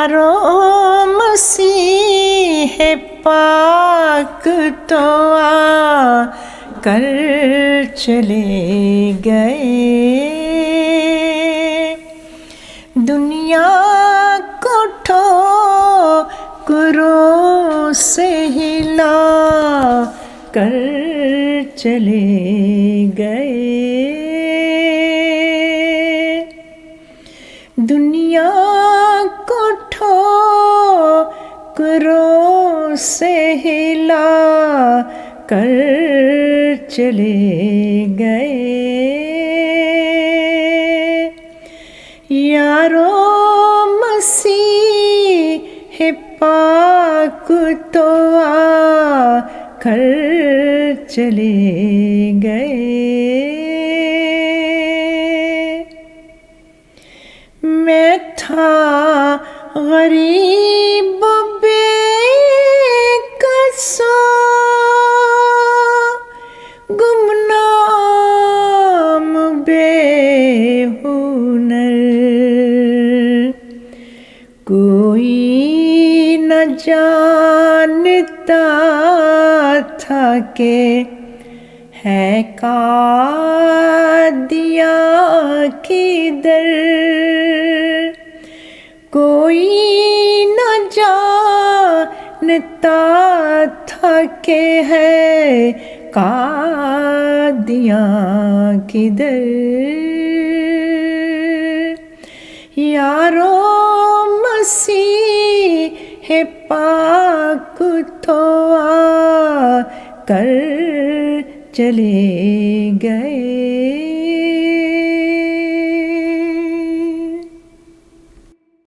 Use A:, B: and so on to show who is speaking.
A: یارو مسیح پاک تو آ کر چلے گئے، دنیا کو ٹھوکروں سے ہلا کر چلے گئے، دنیا کو ٹھوکروں سے ہلا کر چلے گئے، یارو مسیح پاک تو آ کر چلے گئے، میں تھا غریب بے کسو گمنام بے ہنر، کوئی نہ جانتا تھا کہ ہے قادیاں کدھر، کوئی نہ جانتا تھا کہ ہے قادیاں کدھر، یارو مسیح پاک تو آ کر چلے گئے۔